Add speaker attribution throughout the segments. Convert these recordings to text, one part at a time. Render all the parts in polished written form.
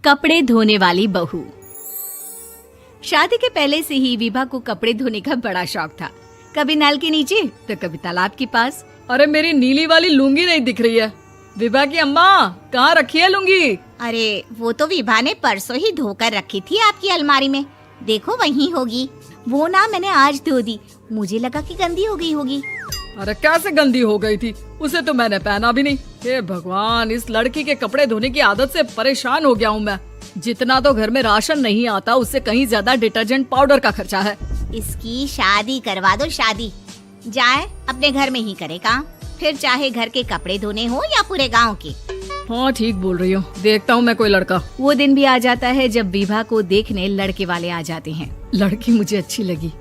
Speaker 1: कपड़े धोने वाली बहू। शादी के पहले से ही विभा को कपड़े धोने का बड़ा शौक था। कभी नल के नीचे तो कभी तालाब के पास।
Speaker 2: अरे मेरी नीली वाली लुंगी नहीं दिख रही है। विभा की अम्मा, कहाँ रखी है लुंगी?
Speaker 3: अरे वो तो विभा ने परसों ही धोकर रखी थी आपकी अलमारी में। देखो वहीं होगी। वो ना मैंने आज धो दी, मुझे लगा कि गंदी हो गई होगी।
Speaker 2: अरे कैसे गंदी हो गई थी? उसे तो मैंने पहना भी नहीं। हे भगवान, इस लड़की के कपड़े धोने की आदत से परेशान हो गया हूँ मैं। जितना तो घर में राशन नहीं आता, उससे कहीं ज्यादा डिटर्जेंट पाउडर का खर्चा है।
Speaker 3: इसकी शादी करवा दो, शादी। जाए अपने घर में ही करे काम, फिर चाहे घर के कपड़े धोने हो या पूरे गांव के।
Speaker 2: हाँ ठीक बोल रही हो, देखता हूँ मैं कोई लड़का।
Speaker 1: वो दिन भी आ जाता है जब विभा को देखने लड़के वाले आ जाते हैं।
Speaker 2: लड़की मुझे अच्छी लगी।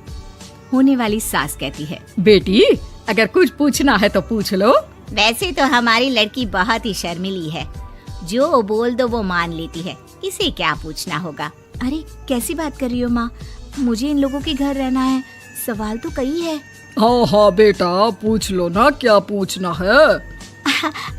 Speaker 1: होने वाली सास कहती है,
Speaker 2: बेटी अगर कुछ पूछना है तो पूछ लो।
Speaker 3: वैसे तो हमारी लड़की बहुत ही शर्मीली है, जो बोल दो वो मान लेती है, इसे क्या पूछना होगा।
Speaker 1: अरे कैसी बात कर रही हो माँ, मुझे इन लोगों के घर रहना है, सवाल तो कई है।
Speaker 2: हाँ हाँ बेटा, पूछ लो ना, क्या पूछना है।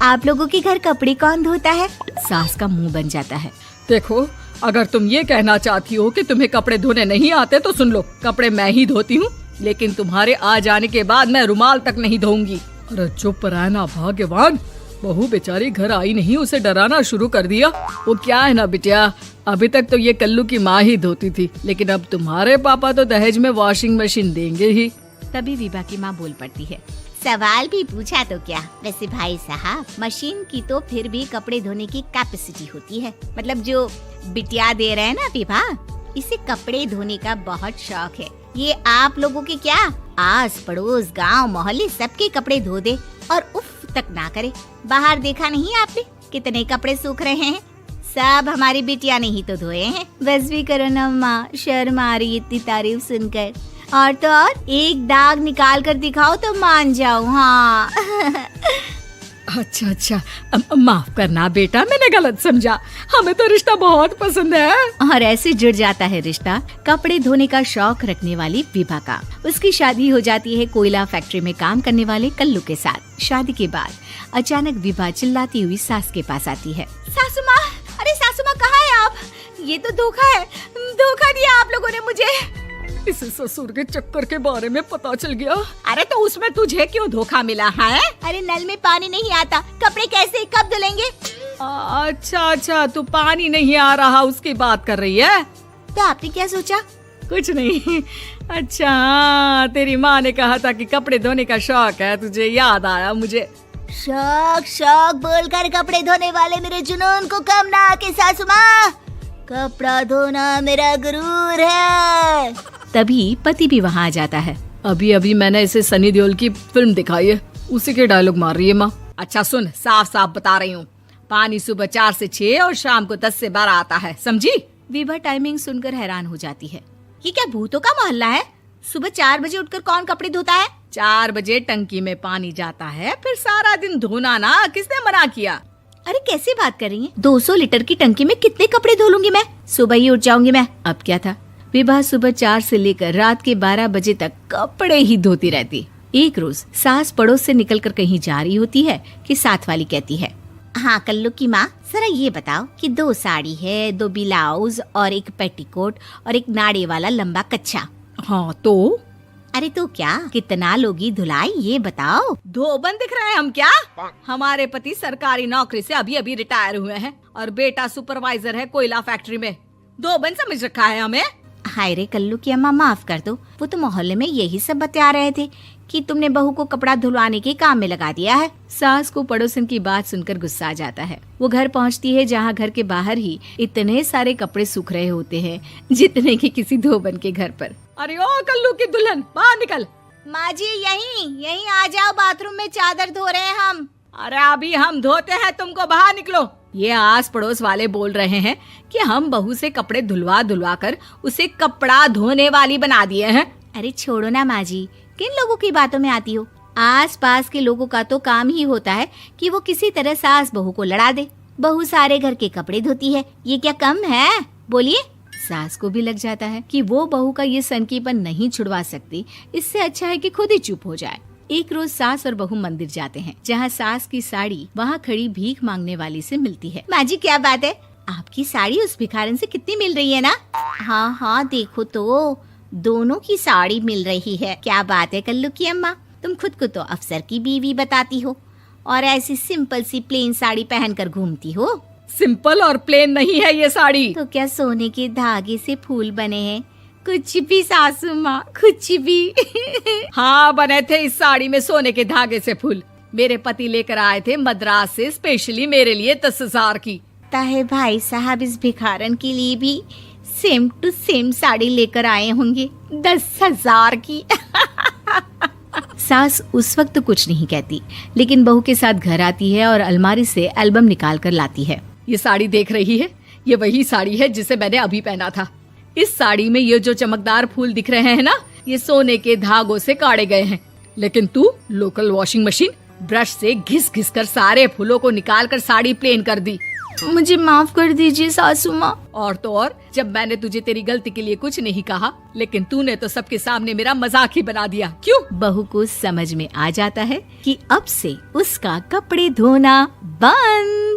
Speaker 1: आप लोगों के घर कपड़े कौन धोता है? सास का मुंह बन जाता है।
Speaker 2: देखो, अगर तुम ये कहना चाहती हो कि तुम्हें कपड़े धोने नहीं आते तो सुन लो, कपड़े मैं ही धोती हूँ, लेकिन तुम्हारे आ जाने के बाद मैं रुमाल तक नहीं धोऊंगी। अरे चुप रहना भाग्यवान, बहू बेचारी घर आई नहीं, उसे डराना शुरू कर दिया। वो क्या है ना बिटिया, अभी तक तो ये कल्लू की माँ ही धोती थी, लेकिन अब तुम्हारे पापा तो दहेज में वॉशिंग मशीन देंगे ही।
Speaker 1: तभी विभा की माँ बोल पड़ती है,
Speaker 3: सवाल भी पूछा तो क्या। वैसे भाई साहब, मशीन की तो फिर भी कपड़े धोने की कैपेसिटी होती है। मतलब जो बिटिया दे रहे हैं ना विभा, इसे कपड़े धोने का बहुत शौक है। ये आप लोगों के क्या, आस पड़ोस गांव मोहल्ले सबके कपड़े धो दे और उफ तक ना करे। बाहर देखा नहीं आपने कितने कपड़े सूख रहे हैं? सब हमारी बिटिया ने ही तो धोए हैं।
Speaker 1: बस भी करो ना माँ, शर्म आ रही इतनी तारीफ सुनकर। और तो और एक दाग निकाल कर दिखाओ तो मान जाओ। हाँ
Speaker 2: अच्छा, माफ करना बेटा, मैंने गलत समझा। हमें तो रिश्ता बहुत पसंद है।
Speaker 1: और ऐसे जुड़ जाता है रिश्ता कपड़े धोने का शौक रखने वाली विभा का। उसकी शादी हो जाती है कोयला फैक्ट्री में काम करने वाले कल्लू के साथ। शादी के बाद अचानक विभा चिल्लाती हुई सास के पास आती है।
Speaker 3: सासू माँ, अरे सासू माँ कहाँ है आप? ये तो धोखा है, धोखा दिया आप लोगों ने मुझे।
Speaker 2: इसे ससुर के चक्कर के बारे में पता चल गया।
Speaker 3: अरे तो उसमें तुझे क्यों धोखा मिला है? अरे नल में पानी नहीं आता, कपड़े कैसे कब धुलेंगे?
Speaker 2: अच्छा, तू पानी नहीं आ रहा उसकी बात कर रही है।
Speaker 3: तो आपने क्या सोचा?
Speaker 2: कुछ नहीं। अच्छा हाँ, तेरी माँ ने कहा था कि कपड़े धोने का शौक है तुझे, याद आया मुझे।
Speaker 3: शौक बोलकर कपड़े धोने वाले मेरे जुनून को कम ना आके सासू माँ, कपड़ा धोना मेरा गुरूर है।
Speaker 1: तभी पति भी वहाँ आ जाता है।
Speaker 2: अभी मैंने इसे सनी देओल की फिल्म दिखाई है, उसी के डायलॉग मार रही है माँ। अच्छा सुन, साफ बता रही हूँ, पानी सुबह 4 से 6 और शाम को 10 से 12 आता है, समझी?
Speaker 1: विभा टाइमिंग सुनकर हैरान हो जाती है।
Speaker 3: ये क्या भूतों का मोहल्ला है? सुबह 4 बजे उठकर कौन कपड़े धोता है?
Speaker 2: 4 बजे टंकी में पानी जाता है, फिर सारा दिन धोना ना, किसने मना किया?
Speaker 1: अरे कैसी बात कर रही हैं? 200 लीटर की टंकी में कितने कपड़े धो लूंगी मैं? सुबह ही उठ जाऊंगी मैं। अब क्या था, विभा सुबह 4 से लेकर रात के 12 बजे तक कपड़े ही धोती रहती। एक रोज सास पड़ोस से निकलकर कहीं जा रही होती है कि साथ वाली कहती है,
Speaker 3: हाँ कल्लू की माँ, जरा ये बताओ कि 2 साड़ी है, 2 ब्लाउज और एक पेटीकोट और एक नाड़े वाला लंबा कच्छा।
Speaker 2: हाँ तो?
Speaker 3: अरे तो क्या, कितना लोगी धुलाई ये बताओ।
Speaker 2: धोबन दिख रहे हैं हम क्या? हमारे पति सरकारी नौकरी से अभी रिटायर हुए हैं और बेटा सुपरवाइजर है कोयला फैक्ट्री में। धोबन समझ रखा है हमें?
Speaker 3: हाय रे कल्लू की अम्मा, माफ कर दो, वो तो मोहल्ले में यही सब बता रहे थे कि तुमने बहू को कपड़ा धुलवाने के काम में लगा दिया है।
Speaker 1: सास को पड़ोसन की बात सुनकर गुस्सा आ जाता है। वो घर पहुंचती है जहां घर के बाहर ही इतने सारे कपड़े सूख रहे होते हैं जितने कि किसी धोबन के घर पर।
Speaker 2: अरे ओ कल्लू की दुल्हन, बाहर निकल।
Speaker 3: माँ जी यहीं आ जाओ, बाथरूम में चादर धो रहे हैं हम।
Speaker 2: अरे अभी हम धोते हैं, तुमको बाहर निकलो। ये आस पड़ोस वाले बोल रहे हैं कि हम बहू से कपड़े धुलवा कर उसे कपड़ा धोने वाली बना दिए हैं।
Speaker 3: अरे छोड़ो ना माँ जी, किन लोगों की बातों में आती हो? आस पास के लोगों का तो काम ही होता है कि वो किसी तरह सास बहू को लड़ा दे। बहू सारे घर के कपड़े धोती है, ये क्या कम है? बोलिए।
Speaker 1: सास को भी लग जाता है कि वो बहू का ये सनकीपन नहीं छुड़वा सकती, इससे अच्छा है कि खुद ही चुप हो जाए। एक रोज सास और बहू मंदिर जाते हैं, जहाँ सास की साड़ी वहाँ खड़ी भीख मांगने वाली से मिलती है।
Speaker 3: माँ जी क्या बात है, आपकी साड़ी उस भिखारन से कितनी मिल रही है ना? हाँ हाँ देखो तो, दोनों की साड़ी मिल रही है। क्या बात है कल्लू की अम्मा, तुम खुद को तो अफसर की बीवी बताती हो और ऐसी सिंपल सी प्लेन साड़ी पहनकर घूमती हो।
Speaker 2: सिंपल और प्लेन नहीं है ये साड़ी।
Speaker 3: तो क्या सोने के धागे से फूल बने हैं? कुछ भी सासू माँ, कुछ भी।
Speaker 2: हाँ बने थे इस साड़ी में सोने के धागे से फूल। मेरे पति लेकर आए थे मद्रास से स्पेशली मेरे लिए 10,000 की।
Speaker 3: ताहे भाई साहब इस भिखारन के लिए भी सेम टू सेम साड़ी लेकर आए होंगे 10,000 की।
Speaker 1: सास उस वक्त तो कुछ नहीं कहती, लेकिन बहू के साथ घर आती है और अलमारी से एल्बम निकाल कर लाती है।
Speaker 2: ये साड़ी देख रही है, ये वही साड़ी है जिसे मैंने अभी पहना था। इस साड़ी में ये जो चमकदार फूल दिख रहे हैं ना, ये सोने के धागों से काढ़े गए हैं। लेकिन तू लोकल वॉशिंग मशीन ब्रश से घिस घिस कर सारे फूलों को निकाल कर साड़ी प्लेन कर दी।
Speaker 1: मुझे माफ कर दीजिए सासू माँ।
Speaker 2: और तो और, जब मैंने तुझे तेरी गलती के लिए कुछ नहीं कहा, लेकिन तूने तो सबके सामने मेरा मजाक ही बना दिया। क्यों?
Speaker 1: बहू को समझ में आ जाता है कि अब से उसका कपड़े धोना बंद।